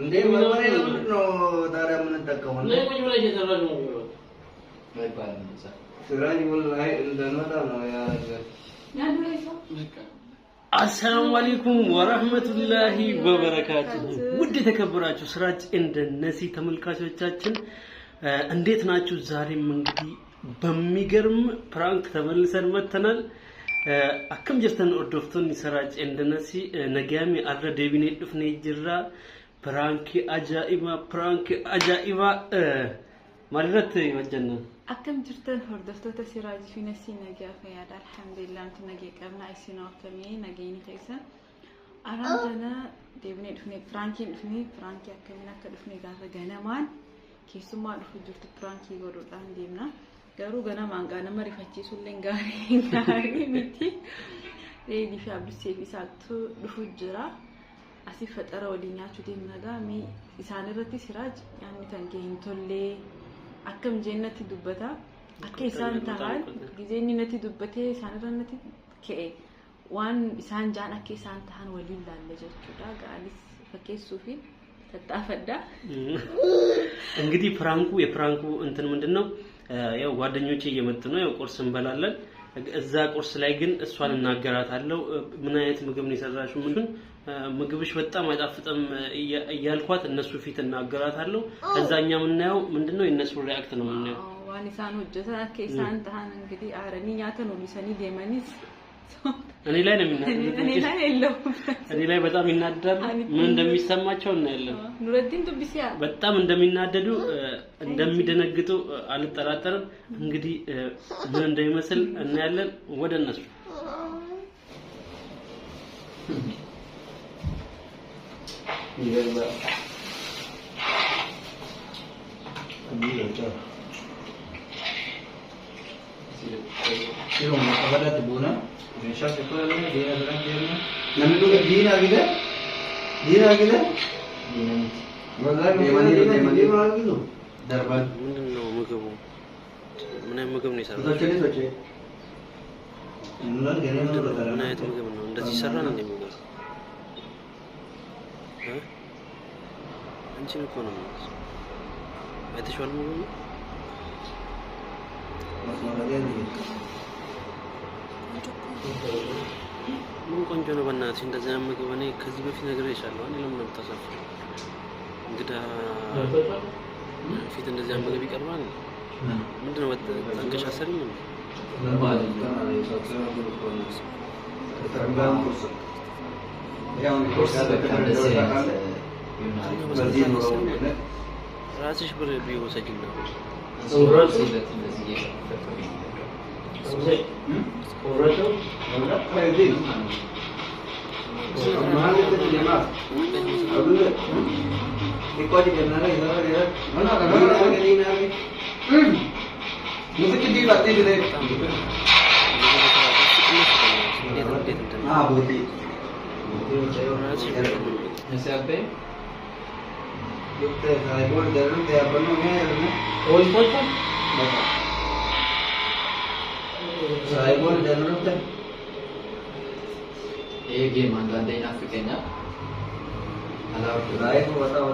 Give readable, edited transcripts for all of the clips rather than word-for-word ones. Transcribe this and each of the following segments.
እንዴ በርበሬ ለምንድን ነው ታዲያ የምንጠቀመው? ቁጭ ብለሽ የሰራሽ ነው አይባልም። ስራጅ ወላሂ እንደመጣ ነው ያረጋል። አሰላሙ አለይኩም ወራህመቱላሂ ወበረካቱሁ። ውድ የተከበራችሁ ስራጅ እንደነሲ ተመልካቾቻችን እንዴት ናችሁ? ዛሬም እንግዲህ በሚገርም ፕራንክ ተመልሰን መተናል። አከም ጀርተን ኦርዶፍቶን ስራጅ እንደነሲ ነጋሚ አረ ዴቢኔ ዱፍኔ ጅራ ፕራንክ አጃኢባ ማለት ይወጀና أكم جرتن هردفتو تسيراجي في نسي نجا فياد الحمد لله أنت نجي كمنا إسينا وكمي نجيني خيسا أنا ديبني دفني فرانكي أكمنا كدفني قارة جنا مان كيسو ما دفو جرت فرانكي قرر تان ديمنا قارو جنا مان قانا ما رفتشي سولين قاري متي ريدي في عبد السيفي ساعتو دفو جرا أسي فترة ودينيا شو ديمنا دا مي إسانة رتي سراج يعني تانكين تولي أكم جنتي دبته أكيد إنسان تهان جزيني نتي دبته إنسان رنتي كأي وان إنسان جان أكيد إنسان تهان ولي الله لجت كذا قاليس فكيس سوفي تتأفدا እንግዲህ የፕራንኩ እንትን ምንድነው ያው ጓደኞቼ እየመጡ ነው ያው ቁርስ እንበላለን እዛ ቁርስ ላይ ግን እሷን እናገራታለሁ ምን አይነት ምግብ ነው የሰራሽው ምግብሽ በጣም አይጣፍጥም እያልኳት እነሱ ፊት እናገራታለሁ ከዛኛ ምናየው ምንድነው የነሱ ሪአክት ነው ምናየው ዋን ኢሳን ወጀታ ከኢሳን ታን እንግዲህ አረኒኛተ ነው ሊሰኒ ዴማኒስ እኔ ላይ ነው የሚናደደው እኔ ላይ በጣም ይናደዳሉ ምን እንደሚሰማቸው እናያለን ኑረዲን ዱብሲያ በጣም እንደሚናደዱ እንደሚደነግጡ አልጠራጠርም እንግዲህ ምን እንደሚመስል እናያለን ወደ እነሱ يلا أمير جار كيلو مقابلة تبونا مشاش كل اللي دينا دران دينا نمدو دينا كده والله دينا كده دربان ምንድነው ምግቡ ምን አይነት ምግብ ነው የሰራው ሶቼ እንላል ገና ነው ተራ ምን አይነት ምግብ ነው እንደዚህ ሰራን እንደ ምግብ አንቺ እኮ ነው አይተሽዋል ምግቡ ምን ቆንጆ ነው በእናትሽ እንደዚህ ምግብ እኔ ከዚህ በፊት ነግሬሻለሁ እኔ ለምን ተሳፈረ እንግዳ ፊት እንደዚህ ምግብ ይቀርባል ምንድነው ጠንቀሽ አሰሪኝ ነው ራስሽ ብር ቢወሰጅና ये गेम अंदर देना फिकेना अलाउ राय को बताओ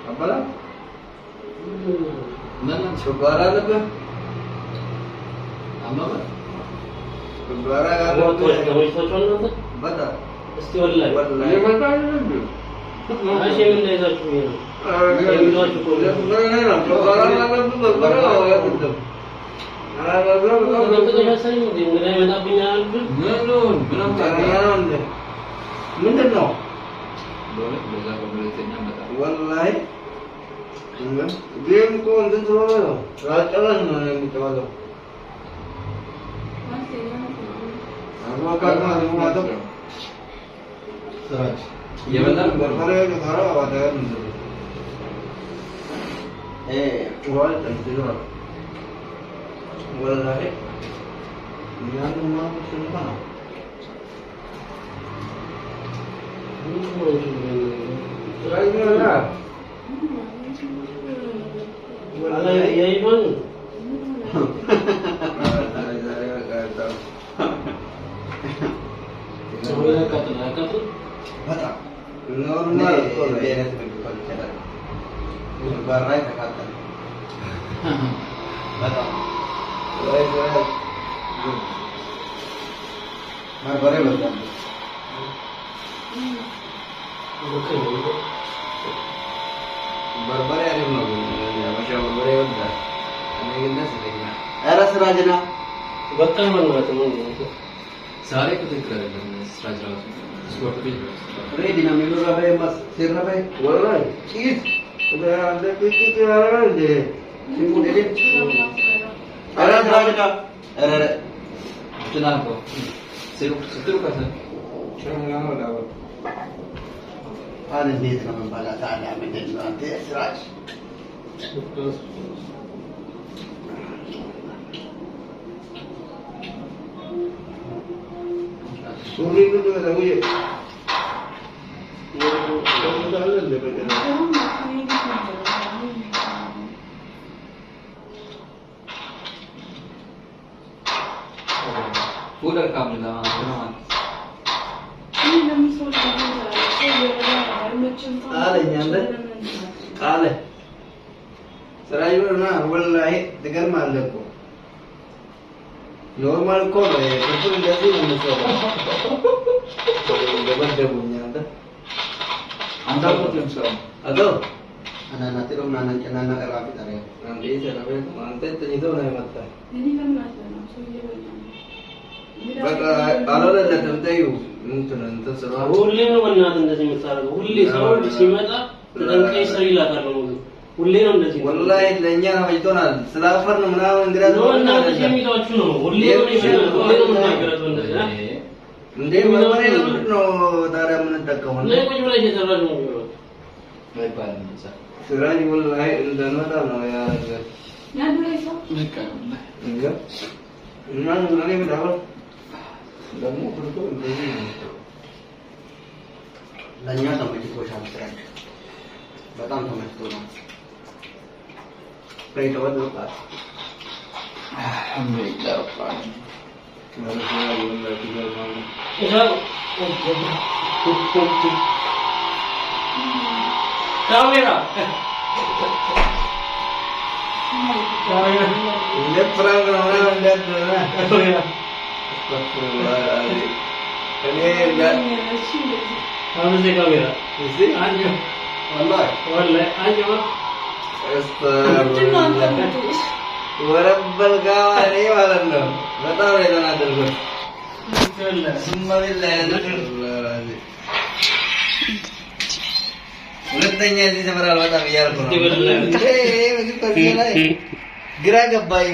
अब बोला ना छुपारा लगा अम्मा छुपारा का बता እስቲ ወላሂ ये बता አሽ ምን እንደዛችሁ ነው ለምዷችሁ ቆለ ना छुपारा लगा तो बड़ा होगा तुम ምንድን ነው ወላሂ ጌም እኮ እንትን ስለሆነ ነው ራጨራሽ ነው የሚጫወተው አዋቃት ነው የሚዋጠው ስራች የበላል በርበሬ ተራ ዋዳያ ነው ቁራል ተንትራ والله يعني ما بسمع راينا ولا يا ايمان ኖርማል እኮ ነው የነት ምግብ ይችላል ባራይ ተካተለ በጣም ወይ በርበሬ በጣም በርበሬ አሪፍ ነው ያባሻ በርበሬ ወጣ እኔ ግን ደስ ይለኛል ኧረ ስራጅና በቃ ማለት ነው ዛሬ ክትክል አይደለም ስራጅ ራሱ ስፖርት ቤት ሬዲ ነው የሚኖረው ማስ ሲረበ ወራይ ቺት ወደ ጥቂት ያራል እንደ ሲሙዴ ኧረ ስራጅና ኧረ ትናንት ስትሩ ከሰ ቻናው ዳው አለ እንዴት ነው መባላት አለ ምንድን ነው አንተ ስራጅ ሱሪ ምን ነው ወይ Udah kamu dah mana? አለኝ አንተ አለ ስራዩና ወላሂ ትገርማለህ እኮ ኖርማል እኮ ነው እሱ እንደዚህ ነው የሚሰራው ደበደቡኝ አንተ Anda pun sama. አዶ አናናቴ ነው ናናና ቀራፊ ታዲያ አንዴ ተለበ አንተ ተኝቶ ነው የመጣ በቃ አላለም ተይው እንትን ስራ ሁሌ ነው በእናትህ እንደዚህ የምታደርገው ሁሌ ሰው ሲመጣ ተጠንቀይ ሰው ይላታል ሁሌ ነው እንደዚህ ወላሂ ለኛ ነው አይቶናል ስላፈር ነው ምናምን እንግዲህ ነው እናንተ የሚታችሁ ነው ሁሌ ነው የምናገረው እንደዚህ እንዴ ወሬ ነው ታዲያ ምን ተጠቀመው ነው ቁጭ ብለህ እየሰራህ ነው አይባልም እዛ ስራኝ ወላሂ እንደመጣ ነው ያ ነገር ልክ ነው እንዴ እና እኔ ብዳው ደግሞ ሁሉ እንደዚህ ነው ለኛ ተመችቶሻል ስራኝ በጣም ተመችቶናል ከይተወጥ ወጣ አልሐምዱሊላህ ረባል ካሜራ እንደ ፍራንክ ነው አሁን ካሜራ እዚህ አንጆ ወላሂ አንጆ ወረበል ጋዋኔ ማለት ነው በጣም የተናደድኩት ሁለተኛ እዚህ ተመራል በጣም እያልኩ ነው ግራ ገባኝ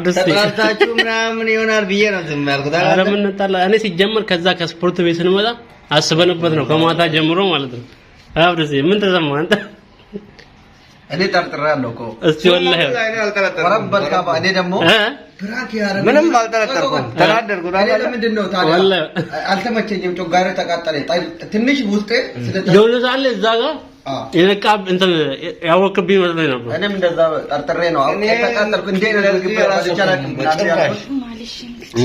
ተጣልታችሁ ምናምን ይሆናል ብዬ ነው ዝም ያልኩት ኧረ ምን እንጣላ እኔ ሲጀመር ከዛ ከስፖርት ቤት ስንመጣ አስበንበት ነው ከማታ ጀምሮ ማለት ነው አብረሴ ምን ተሰማህ አንተ እኔ ጠርጥሬያለሁ እኮ እስቲ ወላሂ ወረበል ጋባ እኔ ደግሞ ፕራንክ ያረግ ምንም አልጠረጠርኩም ተናደርኩ ለምንድን ነው ታዲያ አልተመቸኝም ጮጋሬ ተቃጠለኝ ትንሽ ውስጤ የሆነ ሳለ እዛ ጋር የነቃ እንትን ያወቅብኝ መስሎኝ ነበር እኔም እንደዛ ጠርጥሬ ነው አሁን ተቃጠልኩ እንዴ ነው ምግብ አልቻላችም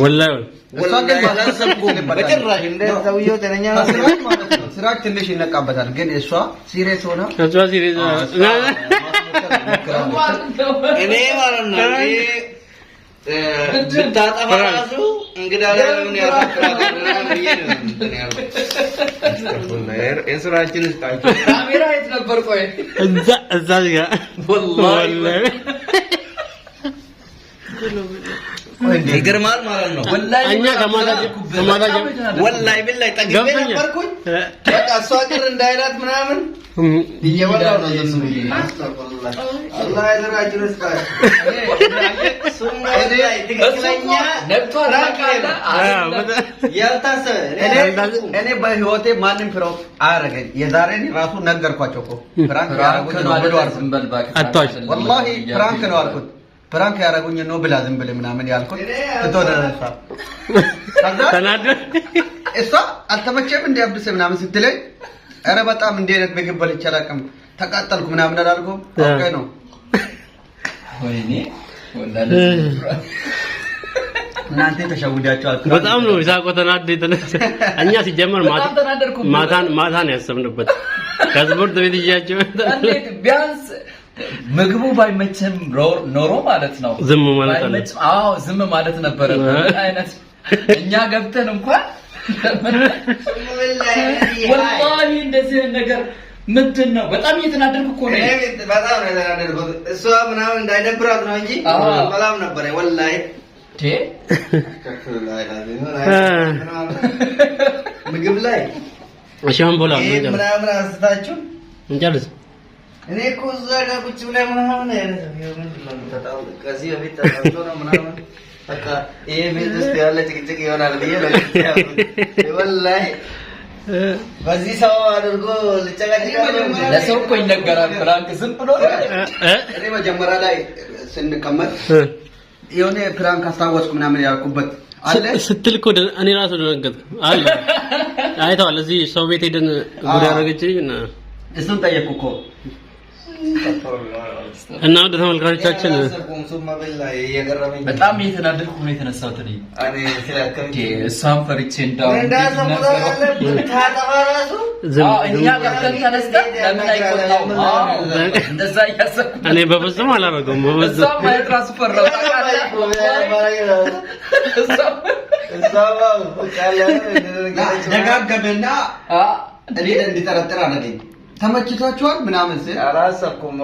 ወላሂ ወላሂ አላሰብኩም በጭራሽ እንደ ሰውየው ተነኛ ማለት ነው ስራክ ትንሽ ይነቃበታል ግን እሷ ሲሪየስ ሆና እሷ ሲሪየስ እኔ ማለት ነው ብታጠፋ ራሱ እንግዳ ላይ ምን ያፈክራል እንስራችን እስካችሁ ካሜራ የት ነበር ቆይ እዛ ጋር ወላሂ ይገርማል ማለት ነው ወላሂ እኛ ከማታ ወላሂ ቢላሂ ጠግቤ ነበርኩኝ በቃ እሷ ቅር እንዳይላት ምናምን እየበላው ነው ዝም ብዬ አላህ ይዘራችሁ እስካችሁ እኔ በህይወቴ ማንም ፍራንክ አያረገኝ የዛሬን ራሱ ነገርኳቸው እኮ ፍራንክ ያረጉኝ ነው ወላሂ ፍራንክ ነው አልኩት ፍራንክ ያረጉኝ ነው ብላ ዝም ብለህ ምናምን ያልኩት ተተወደረሳ ተናደ እሷ አልተመቸም እንዲያብስ ምናምን ስትለኝ ኧረ በጣም እንዲህ አይነት ምግብ በልቼ አላውቅም ተቃጠልኩ ምናምን አላልኩም ኦኬ ነው ወይኔ ወላሂ እናንተ ተሸውዳችኋል። በጣም ነው ይሳቆ ተናደ የተነሳ እኛ ሲጀመር ማታን ያሰብንበት ከስፖርት ቤት ይያቸው እንዴት ቢያንስ ምግቡ ባይመችም ኖሮ ማለት ነው ዝም ማለት አለ። አዎ ዝም ማለት ነበር። አይነት እኛ ገብተን እንኳን ወላሂ እንደዚህ ነገር ምንድነው? በጣም እየተናደድኩ እኮ ነው። በጣም ነው የተናደድኩት። እሷ ምናምን እንዳይደብራት ነው እንጂ በጣም ነበር ወላሂ። ምግብ ላይ አሻም ቦላ ምናምን አንስታችሁ እንጨርስ። እኔ እኮ እዛ ጋር ቁጭ ብለን ምናምን ከዚህ በፊት ተጣልቶ ነው ምናምን በቃ ይሄ ቤት ውስጥ ያለ ጭቅጭቅ ይሆናል ብዬ ወላሂ በዚህ ሰው አድርጎ ለሰው እኮ ይነገራል። ፍራንክ ዝም ብሎ እኔ መጀመሪያ ላይ ስንቀመጥ የሆነ ፍራንክ አስታወስኩ ምናምን ያልኩበት አለ ስትል እኮ እኔ ራሱ ደነገጥኩ አለ። አይተዋል እዚህ ሰው ቤት ሄደን ጉድ ያደረገችኝ እሱን ጠየቅኩ እኮ እና ወደ ተመልካቾቻችን በጣም እየተናደድኩ ነው የተነሳሁት። እኔ እሷን ፈርቼ እንዳው እኛ ገብተን ተነስተን ለምን አይቆጣውም? እንደዛ እያሰብኩ እኔ በፍጹም አላደረገውም። እሷ ማየት ራሱ ፈራሁ። ደጋገመና እኔ እንድጠረጥር አደረገኝ። ተመችቷቸዋል ምናምን ሲል አላሰብኩም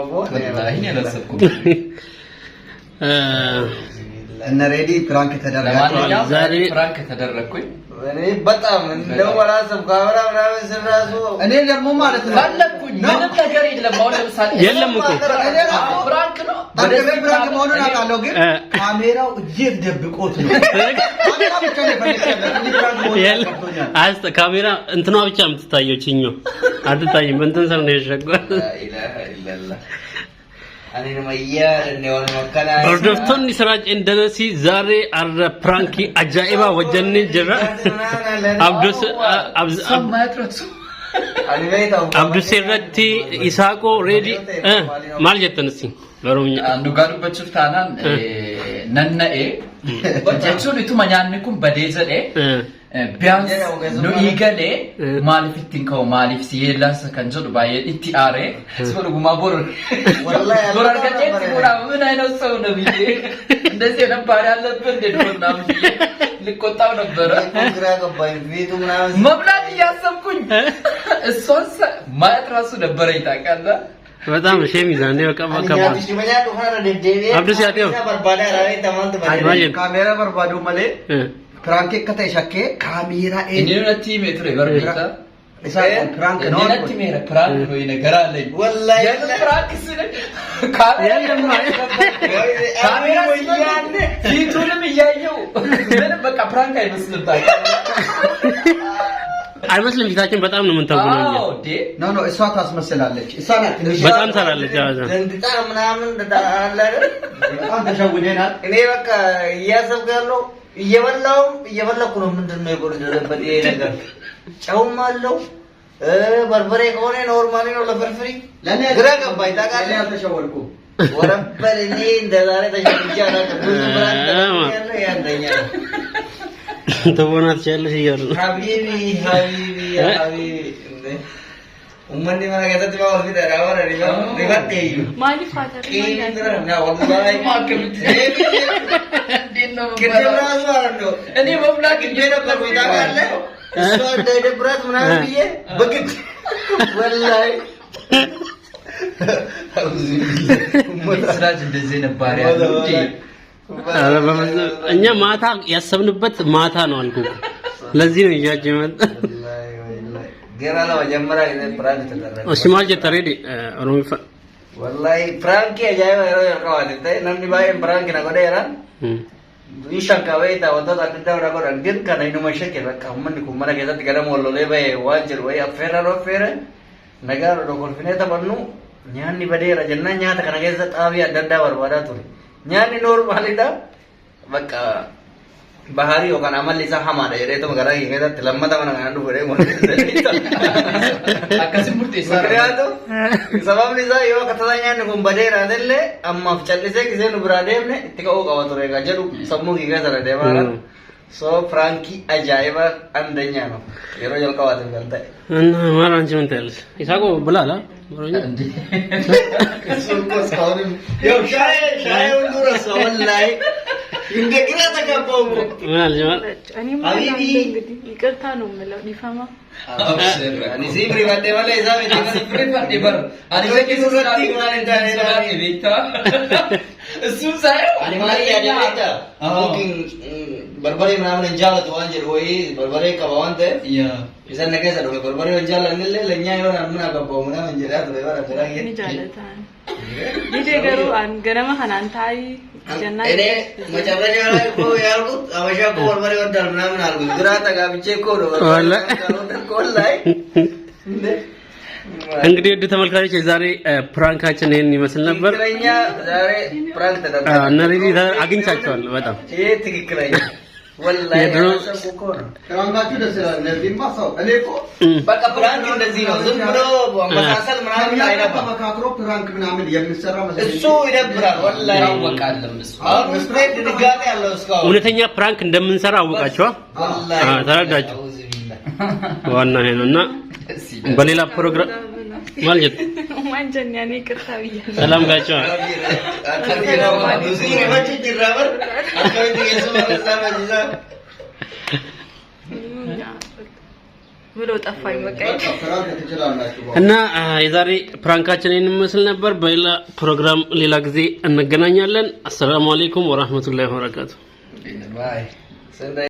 እነ ሬዲ ፍራንክ ተደረጋለሁ። ዛሬ ፍራንክ ተደረኩኝ። እኔ በጣም እንደው አላሰብኩም ካሜራ ምናምን ስራሱ እኔ ደግሞ ማለት ነው ፈለኩኝ። ምንም ነገር የለም። አሁን ለምሳሌ የለም እኮ ፍራንክ ነው ወደ ፍራንክ መሆኑን አውቃለሁ፣ ግን ካሜራው እጄት ደብቆት ነው። ካሜራ ብቻ ነው ፈለከ ካሜራ እንትኗ ብቻ የምትታየው ችኛው አትታይም። እንትን ሰው ነው የሸገው Hordoftoonni Siraaj Indanasii zaaree arra pirankii ajaa'ibaa wajjannee jirra. Abdus irratti Isaaqoo Reedii maal jettanis dhugaa dubbachuuf taanaan nanna'ee jechuun ituma nyaanni kun badee jedhee ቢያንስ ነው ይገሌ ማሊፍ ትንከው ማሊፍ ሲየላስ ከንጆ ባየ ኢቲአሬ ስለጉማ ቦር ወላሂ ቦር አርገጨ ሲጉራ ምን አይነት ሰው ነው ብዬ እንደዚህ ነበር ያለበት እንደሆነና ልቆጣው ነበር። ግራ ገባኝ። ቤቱ ምናምን መብላት እያሰብኩኝ እሷስ ማየት ራሱ ነበር ይታቃለ። በጣም ሼም ይዛኔ በቃ አብዱስ ያቴው ካሜራ በርባዶ ማለ ፍራንክ ከተ ሸከ ካሜራ እኔነቲ ሜትር በርቢታ ፍራንክ ነው እኔነቲ ሜትር ፍራንክ ነው ይነገር አለኝ። ወላሂ ፍራንክ ሲል ካሜራ ወያኔ ፊቱንም እያየው ምን በቃ ፍራንክ አይመስልም። አይመስልም። ፊታችን በጣም ነው የምንተውነው። ኖ እሷ ታስመስላለች። እሷ ናት በጣም ሰራለች። ደንግጣ ምናምን አይደል? በጣም ተሸውደናል። እኔ በቃ እያሰብጋለሁ እየበላኩ ነው። ምንድነው የጎደለበት ይሄ ነገር? ጨውም አለው በርበሬ ከሆነ ኖርማሊ ነው ለፍርፍሪ። ለኔ ግራ ገባኝ። ታውቃለህ አልተሸወልኩም። ወረበል እኔ እንደዛሬ ተሸውጃለሁ። ብዙ ብራንድ ያለው ያንደኛ ተቦናት ቻለሽ ይያሉ ሀቢቢ ኡመኒ ማገተት ባው ቢደራ ወረሪ ሪባቴዩ ማሊ ፋተር ና ወላሂ ማከምት እኔ መብላት እንደነበር ታውቃለህ። እሷ እንዳይደብራት ምናምን ብዬ በግድ ወላሂ ስራጅ እንደዚህ ነበር ያለው እንጂ እኛ ማታ ያሰብንበት ማታ ነው አልኩ። ለዚህ ነው ይያጅ መጣ ገና ነው መጀመሪያ ፍራንክ ተደረገ። እሺ ማለት ተሬዲ ኦሮሚ ወላሂ ፍራንክ ያጃይባ ያረዋል እንዴ ነምኒ ባይ ፍራንክ ነው ገደራ ይሻን ካወይታ ወጣ አጥተው ነገር ግን ከነይኑ መሸከ በቃ ምን ኩመና ከዛት ገደም ወሎሌ ባይ ዋንጀል ወይ አፈራ ነው አፈራ ነገር ነው ኮንፊኔ ተበኑ ኛኒ በደራ ጀና ኛታ ከነገዘ ጣቢያ ደንዳ በርባዳ ቱሪ ኛኒ ኖርማሊ ዳ በቃ bahari yookaan amalli isaa hamaadha jedheetuma gara keessatti lammata mana kanaan dhufee akkasii murteessaa sababni isaa yoo akka tasaa nyaanni kun badeera illee ammaaf callisee gisee nu biraa deemne itti ka'uu qaba ture egaa jedhu sammuu kii keessa deemaa so Frankie ajaa'iba andanyaa no yeroo jalqabaatiif kan ta'e. Maal anchi ምን ትያለሽ? ይሳቆ ብላላ yoo shaayee hundura ሰው ላይ እንደ ግራ ተጋባው ምን አለ እኔ ማለት እንግዲህ ይቅርታ ነው የምለው ዲፋማ ani sifri badde malee isaa miti sifri badde bar ani zaki surratti maal intaane beekta እሱን ሳይው ani maal yaadata cooking barbare ምናምን እንጃለቱ waan jedhu ወይ በርበሬ qaba waan ta'eef isa na keessa dhufe barbare እንጃለን illee ለኛ የሆነ ምን አገባው ምናምን jedhaa ture bara ni jaalatan dide garuu an ganama kanaan taa'ii jannaa እኔ መጨረሻ ላይ እኮ ያልኩት አበሻ እኮ በርበሬ ይወዳል ምናምን አልኩት ግራ ተጋብቼ እኮ ነው ወላሂ እንግዲህ ውድ ተመልካቾች የዛሬ ፕራንካችን ይሄን ይመስል ነበር። ትክክለኛ ዛሬ ፕራንክ ተደረገ እና ሪሊ አግኝቻቸዋለሁ በጣም ይሄ ትክክለኛ ወላሂ ፕራንካችሁ ደስ ይላል። እንደዚህ ማሳው እኔ እኮ በቃ ፕራንክ እንደዚህ ነው። ዝም ብሎ መሳሰል ምናምን አይነፋ መካክሮ ፕራንክ ምናምን የሚሰራ መስሎኝ እሱ ይደብራል። ወላሂ ያወቃለም እሱ አሁን ስትሬት ድጋሚ ያለው እስካሁን እውነተኛ ፕራንክ እንደምንሰራ አወቃችሁ? ተረዳችሁ? ዋና ይሄ ነውና በሌላ ፕሮግራም ማለት ማንጀን ያኔ ቅርታ ብያለሁ። ሰላም ጋቻ ብሎ ጠፋኝ በቃ እና የዛሬ ፕራንካችን ይሄን መስል ነበር። በሌላ ፕሮግራም ሌላ ጊዜ እንገናኛለን። አሰላሙ አለይኩም ወራህመቱላሂ ወበረካቱ። ባይ